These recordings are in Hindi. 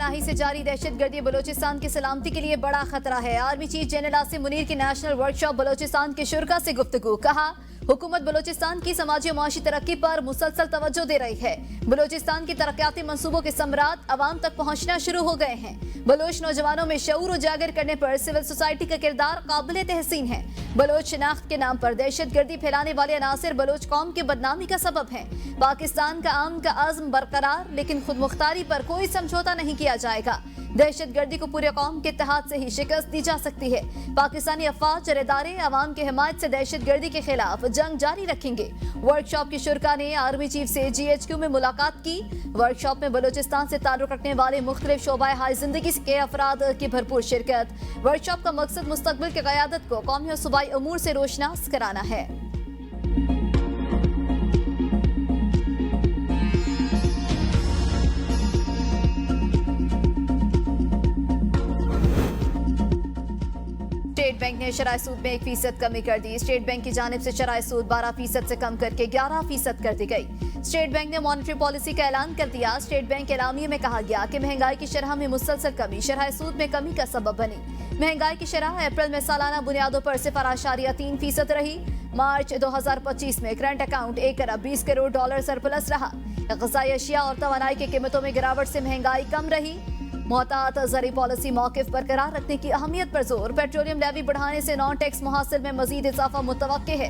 पनाही से जारी दहशतगर्दी बलोचिस्तान की सलामती के लिए बड़ा खतरा है। Army chief general Asim Munir की नेशनल वर्कशॉप बलोचिस्तान के शुरा से गुफ्तगू। कहा, हुकूमत बलोचिस्तान की समाजी और माशी तरक्की पर मुसलसल तवज्जो दे रही है। बलोचिस्तान की तरक्याती मंसूबों के समरात अवाम तक पहुंचना शुरू हो गए हैं। बलोच नौजवानों में शऊर उजागर करने पर सिविल सोसाइटी का किरदार काबिल तहसीन है। बलोच शिनाख्त के नाम पर दहशतगर्दी फैलाने वाले अनासिर बलोच कौम की बदनामी का सबब है। पाकिस्तान का आम का आज़म बरकरार, लेकिन खुद मुख्तारी पर कोई समझौता नहीं किया जाएगा। दहशतगर्दी को पूरे कौम के इत्तेहाद से ही शिकस्त दी जा सकती है। पाकिस्तानी अफवाज और इदारे अवाम की हिमायत से दहशतगर्दी के खिलाफ जंग जारी रखेंगे। वर्कशॉप की शुरा ने आर्मी चीफ से GHQ में मुलाकात की। वर्कशॉप में बलोचिस्तान से ताल्लुक रखने वाले मुख्तलिफ शोबाए हाई जिंदगी के अफराद की भरपूर शिरकत। वर्कशॉप का मकसद मुस्तकबिल की क़यादत को कौमी और सूबाई अमूर से रोशनास कराना है। स्टेट बैंक ने शरह सूद में 1% कमी कर दी। स्टेट बैंक की जानिब से शरह सूद 12% से कम करके 11% कर दी गई। स्टेट बैंक ने मॉनेटरी पॉलिसी का ऐलान कर दिया। स्टेट बैंक के एलामिये में कहा गया कि महंगाई की शरह में मुसलसल कमी शरह सूद में कमी का सबब बनी। महंगाई की शरह अप्रैल में सालाना बुनियादों पर 0.3% रही। मार्च 2025 में करंट अकाउंट 1 अरब 20 करोड़ डॉलर सरप्लस रहा। ग़िज़ाई अशिया और तवानाई की कीमतों में गिरावट से महंगाई कम रही। मोहतात ज़री पॉलिसी मौक़िफ़ बरकरार रखने की अहमियत पर जोर। पेट्रोलियम लेवी बढ़ाने से नॉन टैक्स मुहासिल में मजीद इजाफा मुतवक्के है।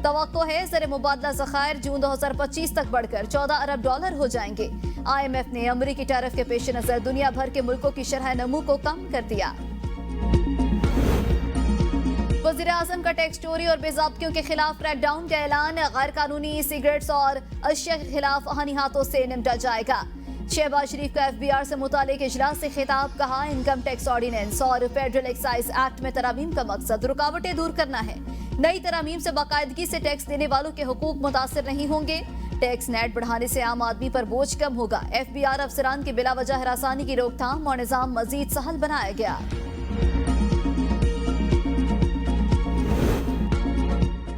तवक्को है ज़र मुबादला ज़खायर जून 2025 तक बढ़कर 14 अरब डॉलर हो जाएंगे। IMF ने अमरीकी टैरिफ के पेश नज़र दुनिया भर के मुल्कों की शरह नमू को कम कर दिया। वज़ीर आज़म का टैक्स चोरी और बेज़ाब्तियों के खिलाफ क्रैकडाउन का ऐलान। गैर कानूनी सिगरेट्स और अशिया के खिलाफ आहानी हाथों से निपटा जाएगा। शहबाज शरीफ का FBR से मुतालिक इजलास से खिताब। कहा, इनकम टैक्स ऑर्डिनेंस और फेडरल एक्साइज एक्ट में तरामीम का मकसद रुकावटें दूर करना है। नई तरामीम से बाकायदगी से टैक्स देने वालों के हुकूक मुतासिर नहीं होंगे। टैक्स नेट बढ़ाने से आम आदमी पर बोझ कम होगा। FBR अफसरान की बिला वजह हरासानी की रोकथाम और निज़ाम मजीद सहल बनाया गया।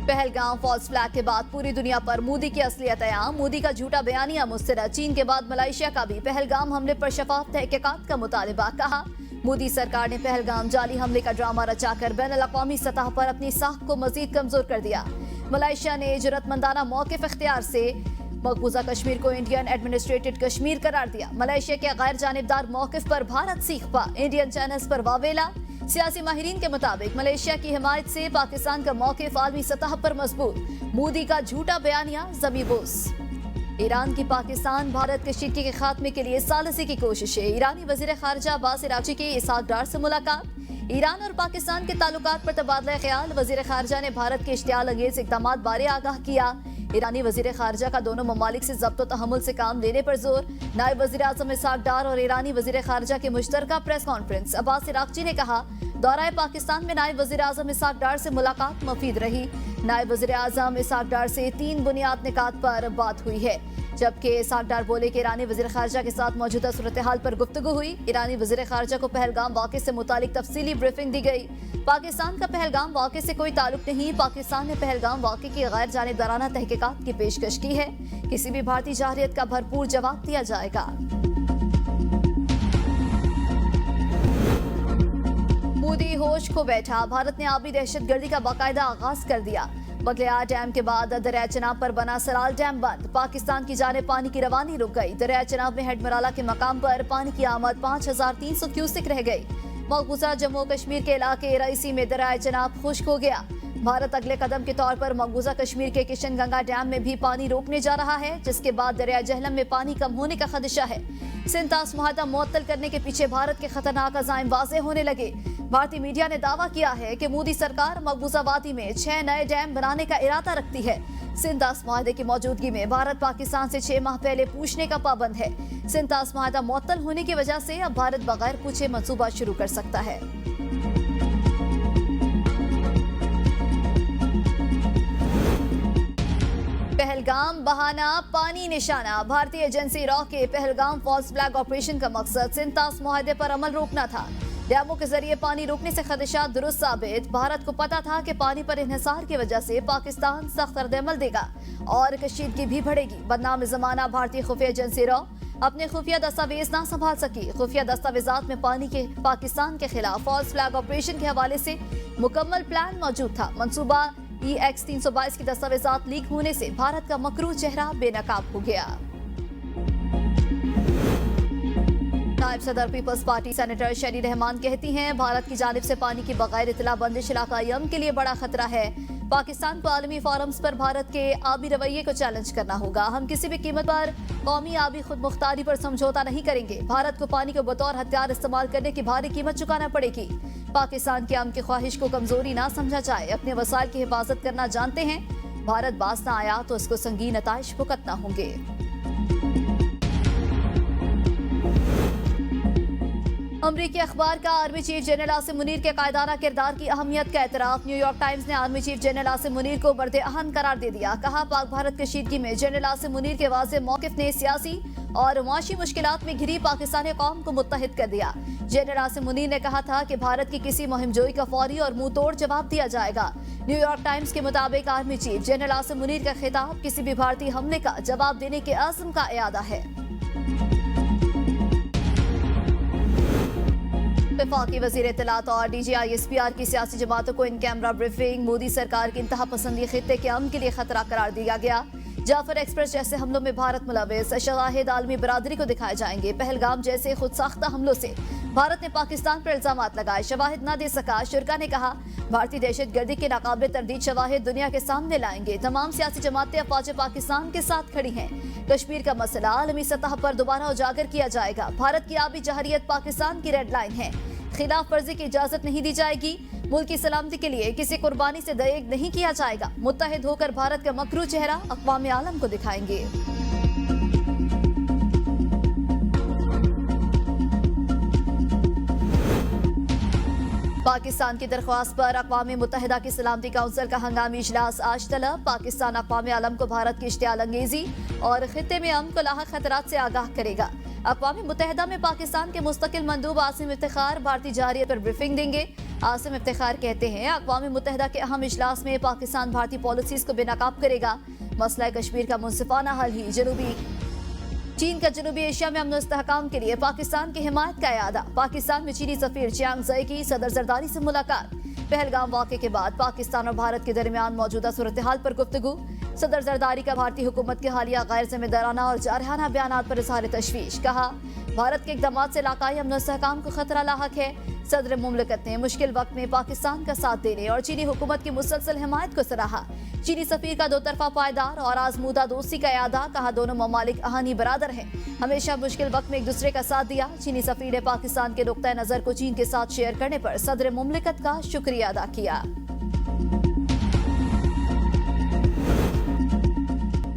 पहलगाम फॉल्स फ्लैग के बाद पूरी दुनिया पर मोदी की असलियत आया। मोदी का झूठा बयानिया मुस्तरद। चीन के बाद मलेशिया का भी पहलगाम हमले पर शफाफ तहकीकात का मुतालिबा। कहा, मोदी सरकार ने पहलगाम जाली हमले का ड्रामा रचाकर बैनुल-अक़वामी सतह पर अपनी साख को मजीद कमजोर कर दिया। मलेशिया ने जुर्रतमंदाना मौक़िफ़ इख्तियार से मकबूजा कश्मीर को इंडियन एडमिनिस्ट्रेटेड कश्मीर करार दिया। मलेशिया के गैर जानिबदार मौक़िफ़ पर भारत सीख पा। इंडियन चैनल्स पर वावेला। सियासी माहिरीन के मुताबिक मलेशिया की हिमायत से पाकिस्तान का मौक़िफ़ आलमी सतह पर मजबूत। मोदी का झूठा बयानिया ज़मीबोस। ईरान की पाकिस्तान भारत कशीदगी के खात्मे के लिए सालसी की कोशिशें। ईरानी वज़ीर ख़ारिजा अब्बास अराग़ची की इसहाक़ डार से मुलाकात। ईरान और पाकिस्तान के ताल्लुकात पर तबादला ख्याल। वज़ीर ख़ारिजा ने भारत के इश्तियाल अंगेज़ इक़दामात बारे आगाह किया। ईरानी वज़ीर ख़ारिजा का दोनों ममालिक से ज़ब्त व तहम्मुल से काम लेने पर जोर। नायब वज़ीर आज़म इसहाक़ डार और ईरानी वज़ीर ख़ारिजा की मुश्तरका प्रेस कॉन्फ्रेंस। अब्बास अराग़ची ने कहा, दौरा पाकिस्तान में नायब वज़ीर आज़म इसहाक़ डार से मुलाकात मुफीद रही। नायब वज़ीर आज़म इसहाक़ डार से 3 बुनियाद निकात पर बात हुई है, जबकि इसहाक़ डार बोले कि ईरानी वज़ीर ख़ारिजा के साथ मौजूदा सूरत हाल पर गुफ्तगू हुई। ईरानी वज़ीर ख़ारिजा को पहलगाम वाक़े से मुतालिक तफसीली ब्रीफिंग दी गई। पाकिस्तान का पहलगाम वाक़े से कोई ताल्लुक नहीं। पाकिस्तान ने पहलगाम वाक़े की गैर जानिबदाराना तहकीकात की पेशकश की है। किसी भी भारतीय जाहिलियत का भरपूर जवाब दिया जाएगा। मोदी होश खो बैठा। भारत ने आबी दहशतगर्दी का बाकायदा आगाज कर दिया। बगलियार डैम के बाद दरिया चनाब पर बना सलाल डैम बंद। पाकिस्तान की जानिब पानी की रवानी रुक गई। दरिया चनाब में हेडमराला के मकाम पर पानी की आमद 5300 क्यूसिक रह गई। मकबूजा जम्मू कश्मीर के इलाके रईसी में दरिया चनाब खुश्क हो गया। भारत अगले कदम के तौर पर मकबूजा कश्मीर के किशनगंगा डैम में भी पानी रोकने जा रहा है, जिसके बाद दरिया जहलम में पानी कम होने का खदशा है। सिंध तास मुआहदा मुअत्तल करने के पीछे भारत के खतरनाक अज़ाइम वाज़ेह होने लगे। भारतीय मीडिया ने दावा किया है कि मोदी सरकार मकबूजा वादी में 6 नए डैम बनाने का इरादा रखती है। सिंध तास मुआहदे की मौजूदगी में भारत पाकिस्तान से 6 माह पहले पूछने का पाबंद है। सिंध तास मुआहदा मुअत्तल होने की वजह से अब भारत बगैर पूछे मंसूबा शुरू कर सकता है। पहलगाम बहाना पानी निशाना। भारतीय एजेंसी रॉ के पहलगाम फॉल्स फ्लैग ऑपरेशन का मकसद सिंध तास मुआहदे पर अमल रोकना था। डैमों के जरिए पानी रोकने से खदशात दुरुस्त साबित। भारत को पता था कि पानी पर इन्हिसार की वजह से पाकिस्तान सख्त रद्द-ए-अमल देगा और कशीदगी भी बढ़ेगी। बदनाम जमाना भारतीय खुफिया एजेंसी रॉ अपने खुफिया दस्तावेज ना संभाल सकी। खुफिया दस्तावेजात में पाकिस्तान के खिलाफ फॉल्स फ्लैग ऑपरेशन के हवाले से मुकम्मल प्लान मौजूद था। मंसूबा EX 322 की दस्तावेजात लीक होने से भारत का मकरू चेहरा बेनकाब हो गया। नायब सदर Peoples Party senator Sherry Rehman कहती हैं, भारत की जानिब से पानी की बगैर इतला बंदिश इलाका यम के लिए बड़ा खतरा है। पाकिस्तान को आलमी फोरम्स पर भारत के आबी रवैये को चैलेंज करना होगा। हम किसी भी कीमत पर कौमी आबी खुद मुख्तारी पर समझौता नहीं करेंगे। भारत को पानी को बतौर हथियार इस्तेमाल करने की भारी कीमत चुकाना पड़ेगी। पाकिस्तान की आम की ख्वाहिश को कमजोरी ना समझा जाए। अपने वसाइल की हिफाजत करना जानते हैं। भारत बास ना आया तो इसको संगीन नताइश भुगतना होंगे। अमरीकी अखबार का army chief general Asim Munir के कायदाना किरदार की अहमियत का एतराफ। न्यूयॉर्क टाइम्स ने army chief general Asim Munir को बर्दे अहम करार दे दिया। कहा, पाक भारत कशीदगी में जनरल आसिम मुनीर के वाज़ेह मौक़िफ़ ने सियासी और मुआशी मुश्किलात में घिरी पाकिस्तानी कौम को मुत्तहिद कर दिया। जनरल आसिम मुनीर ने कहा था कि भारत की किसी मुहिमजोई का फौरी और मुंह तोड़ जवाब दिया जाएगा। न्यूयॉर्क टाइम्स के मुताबिक army chief general Asim Munir का खिताब किसी भी भारतीय हमले का जवाब देने के आज़म का इरादा है। वफाकी वज़ीर इत्तलात और DGI-SPR की सियासी जमातों को इन कैमरा ब्रीफिंग। मोदी सरकार की इंतहा पसंदी खित्ते के अमन के लिए खतरा करार दिया गया। जाफर एक्सप्रेस जैसे हमलों में भारत मुलविस, शवाहिद आलमी बरादरी को दिखाए जाएंगे। पहलगाम जैसे खुद साख्ता हमलों से भारत ने पाकिस्तान पर इल्जामात लगाए, शवाहिद न दे सका। शुरा ने कहा, भारतीय दहशतगर्दी के नाकाबिल तरदीद शवाहिद दुनिया के सामने लाएंगे। तमाम सियासी जमातें अफवाज पाकिस्तान के साथ खड़ी हैं। कश्मीर का मसला आलमी सतह पर दोबारा उजागर किया जाएगा। भारत की आबी जहरियत पाकिस्तान की रेड लाइन है। खिलाफ वर्जी की इजाजत नहीं दी जाएगी। मुल्क की सलामती के लिए किसी कुर्बानी से दयेग नहीं किया जाएगा। मुत्तहिद होकर भारत का मकरू चेहरा अक़वाम आलम को दिखाएंगे। पाकिस्तान की दरख्वास्त पर अक़वाम मुत्तहिदा की सलामती काउंसिल का हंगामी इजलास आज तलब। पाकिस्तान अक़वाम आलम को भारत की इश्तियाल अंगेजी और खित्ते में अमन को लाहक खतरात से आगाह करेगा। अक़वाम मुत्तहिदा में पाकिस्तान के मुस्तकिल मंदूब आसिम इफ्तिखार भारतीय जहरियत पर ब्रीफिंग देंगे। आसिम इफ्तिखार कहते हैं, अक़वाम मुत्तहिदा के अहम इजलास में पाकिस्तान भारतीय पॉलिसीज को बेनकाब करेगा। मसला कश्मीर का मुंसिफाना हल ही चीन का जनूबी एशिया में अमन और इस्तेहकाम के लिए पाकिस्तान की हिमायत का इरादा। पाकिस्तान में चीनी सफीर चियांग ज़ई की सदर जरदारी से मुलाकात। पहलगाम वाक़े के बाद पाकिस्तान और भारत के दरमियान मौजूदा सूरत हाल पर गुफ्तगू। सदर जरदारी का भारतीय हुकूमत के हालिया गैर जिम्मेदाराना और जारहाना बयानात पर इज़हार तशवीश। कहा, भारत के इक़दामात से इलाकाई अमन और इस्तेहकाम को खतरा लाहक है। सदर मुमलिकत ने मुश्किल वक्त में पाकिस्तान का साथ देने और चीनी हुकूमत की मुसलसल हिमायत को सराहा। चीनी सफीर का दो तरफा पायदार और आजमूदा दोस्ती का इरादा। कहा, दोनों ममालिक अहानी बरादर हैं, हमेशा मुश्किल वक्त में एक दूसरे का साथ दिया। चीनी सफीर ने पाकिस्तान के नुक्ता नजर को चीन के साथ शेयर करने पर सदर मुमलिकत का शुक्रिया अदा किया।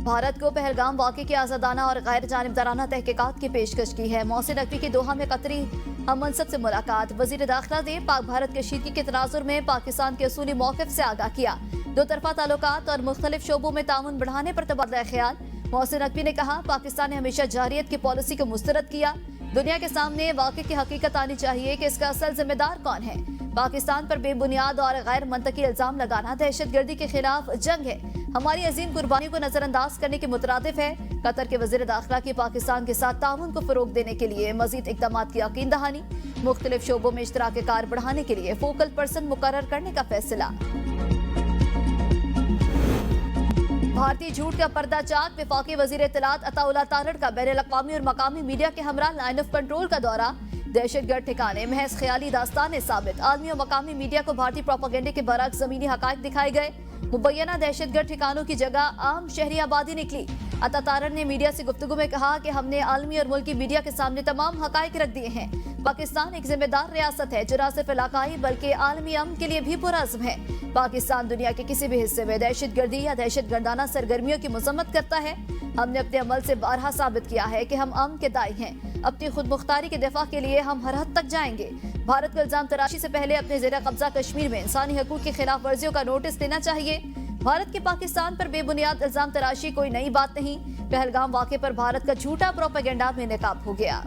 भारत को पहलगाम वाक़े की आज़ादाना और गैर जानिबदाराना तहकीकात की पेशकश की है। मोहसिन नकवी की दोहा में कतरी हम मनसब से मुलाकात। वज़ीर दाखिला ने पाक भारत कशीदगी के तनाजुर में पाकिस्तान के असूली मौक़िफ़ से आगाह किया। दो तरफा ताल्लुकात और मुख्तलिफ शोबों में ताउन बढ़ाने पर तबादला ख्याल। मोहसिन नकवी ने कहा, पाकिस्तान ने हमेशा जारियत की पॉलिसी को मुस्तरद किया। दुनिया के सामने वाक़े की हकीकत आनी चाहिए कि इसका असल जिम्मेदार कौन है। पाकिस्तान पर बेबुनियाद और गैर मंतकी इल्जाम लगाना दहशतगर्दी के खिलाफ जंग है। हमारी अजीम कुर्बानियों को नजरअंदाज करने के मुतरादिफ है। कतर के वज़ीर दाखिला की पाकिस्तान के साथ ताउन को फरोग देने के लिए मजीद इक़दामात की यकीन दहानी। मुख्तलिफ शोबों में इश्तराक कार बढ़ाने के लिए फोकल पर्सन मुकर्रर करने का फैसला। भारतीय झूठ का पर्दा चाक। वफाकी वज़ीर इत्तलात अताउल्लाह तारड़ का बैनुल-अक़वामी और मकामी मीडिया के हमरा लाइन ऑफ कंट्रोल का दौरा। दहशतगर्द ठिकाने महज ख्याली दास्तान साबित। आलमी और मकामी मीडिया को भारतीय प्रोपेगेंडे के बरअक्स ज़मीनी हक़ाइक़ दिखाए गए। मुबैना दहशतगर्द ठिकानों की जगह आम शहरी आबादी निकली। अता तारड़ ने मीडिया से गुफ्तगू में कहा कि हमने आलमी और मुल्की मीडिया के सामने तमाम हक़ाइक़ रख दिए हैं। पाकिस्तान एक जिम्मेदार रियासत है जो न सिर्फ इलाकाई बल्कि आलमी अमन के लिए भी पुरअज़्म है। पाकिस्तान दुनिया के किसी भी हिस्से में दहशतगर्दी या दहशतगर्दाना सरगर्मियों की मजम्मत करता है। हमने अपने अमल से बारहा साबित किया है कि हम अमन के दाई हैं। अपनी खुद मुख्तारी के दिफा के लिए हम हर हद तक जाएंगे। भारत को इल्जाम तराशी से पहले अपने ज़ेर कब्जा कश्मीर में इंसानी हकूक़ की खिलाफ वर्जियों का नोटिस देना चाहिए। भारत के पाकिस्तान पर बेबुनियाद इल्जाम तराशी कोई नई बात नहीं। पहलगाम वाक़े पर भारत का झूठा प्रोपेगेंडा में नकाब हो गया।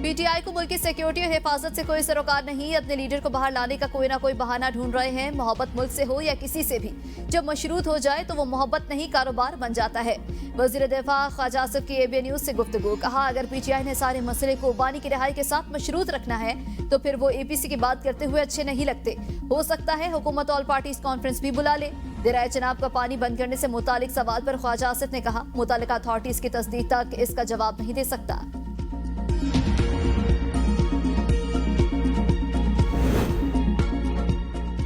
PTI पीटीआई को मुल्क की सिक्योरिटी और हिफाजत से कोई सरोकार नहीं। अपने लीडर को बाहर लाने का कोई ना कोई बहाना ढूंढ रहे हैं। मोहब्बत मुल्क से हो या किसी से भी, जब मशरूत हो जाए तो वो मोहब्बत नहीं कारोबार बन जाता है। वजीर दिफा ख्वाजा आसिफ की एबीएन न्यूज से गुफ्तगू। कहा, अगर पीटीआई ने सारे मसले को बानी की रिहाई के साथ मशरूत रखना है तो फिर वो एपीसी की बात करते हुए अच्छे नहीं लगते। हो सकता है हुकूमत ऑल पार्टीज कॉन्फ्रेंस भी बुला ले। दरियाए चनाब का पानी बंद करने से मुतालिक सवाल पर ख्वाजा आसिफ ने कहा, मुतालिका अथॉरिटीज की तस्दीक तक इसका जवाब नहीं दे सकता।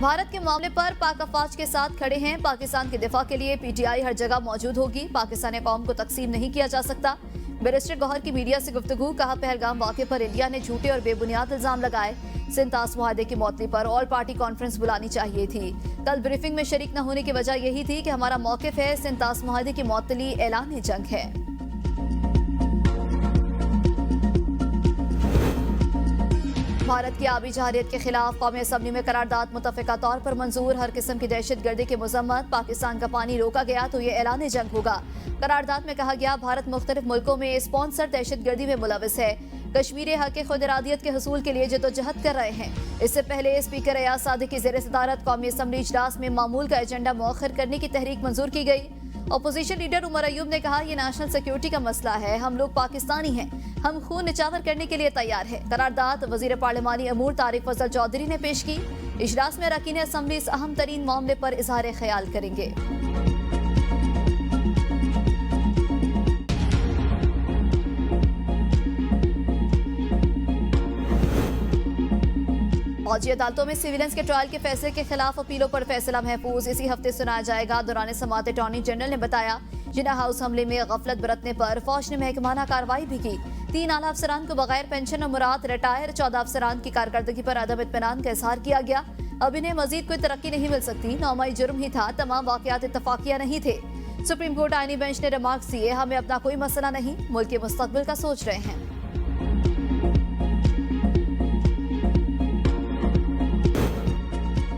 भारत के मामले पर पाक अफवाज के साथ खड़े हैं। पाकिस्तान के दिफा के लिए पीटीआई हर जगह मौजूद होगी। पाकिस्तानी कौम को तकसीम नहीं किया जा सकता। बैरिस्टर गौहर की मीडिया से गुफ्तगू। कहा, पहलगाम वाक़े पर इंडिया ने झूठे और बेबुनियाद इल्जाम लगाए। सिंतास मुआहदे की मौतली पर ऑल पार्टी कॉन्फ्रेंस बुलानी चाहिए थी। कल ब्रीफिंग में शरीक न होने की वजह यही थी कि हमारा मौक़िफ़ है सिंतास मुआहदे की मौतली ऐलान जंग है। भारत की आबी जहारियत के खिलाफ कौमी असम्बली में करारदाद मुतफ़िका तौर पर मंजूर। हर किस्म की दहशत गर्दी की मजम्मत। पाकिस्तान का पानी रोका गया तो ये ऐलान जंग होगा। करारदाद में कहा गया, भारत मुख्तलिफ मुल्कों में स्पॉन्सर दहशत गर्दी में मुलविस है। कश्मीरी हक खुद इरादियत के हसूल के लिए जद्दोजहद कर रहे हैं। इससे पहले स्पीकर अयाज सादिक की ज़ेर सदारत कौमी असम्बली इजलास में मामूल का एजेंडा मौखर करने की तहरीक मंजूर की गई। अपोजिशन लीडर उमर अयूब ने कहा, यह नेशनल सिक्योरिटी का मसला है। हम लोग पाकिस्तानी हैं, हम खून निछावर करने के लिए तैयार है। करारदाद वजीर पार्लिमानी अमूर तारिक फजल चौधरी ने पेश की। इजलास में अरकान असम्बली इस अहम तरीन मामले पर इजहार ख्याल करेंगे। फौजी अदालतों में सिविलियंस के ट्रायल के फैसले के खिलाफ अपीलों पर फैसला महफूज इसी हफ्ते सुनाया जाएगा। दौरान समाअत अटॉर्नी जनरल ने बताया, जिन्ना हाउस हमले में गफलत बरतने पर फौज ने महकमाना कार्रवाई भी की। 3 आला अफसरान को बगैर पेंशन और मुराद रिटायर, 14 अफसरान की कारकर्दगी पर अदम इत्मीनान का इजहार किया गया। अब इन्हें मजीद कोई तरक्की नहीं मिल सकती। नौमाई जुर्म ही था, तमाम वाकयात इत्तफाकिया नहीं थे। सुप्रीम कोर्ट आईनी बेंच ने रिमार्क्स दिए, हमें अपना कोई मसला नहीं, मुल्क के मुस्तकबिल का सोच रहे हैं।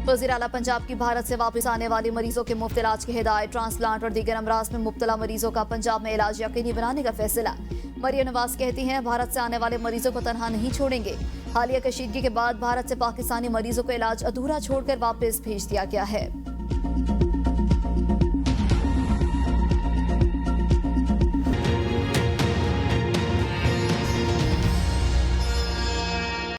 वज़ीर आला पंजाब की भारत से वापस आने वाले मरीजों के मुफ्त इलाज की हिदायत। ट्रांसप्लांट और दीगर अमराज में मुब्तला मरीजों का पंजाब में इलाज यकीनी बनाने का फैसला। मरियम नवाज कहती हैं, भारत से आने वाले मरीजों को तनहा नहीं छोड़ेंगे। हालिया कशीदगी के बाद भारत से पाकिस्तानी मरीजों को इलाज अधूरा छोड़कर वापस भेज दिया गया है।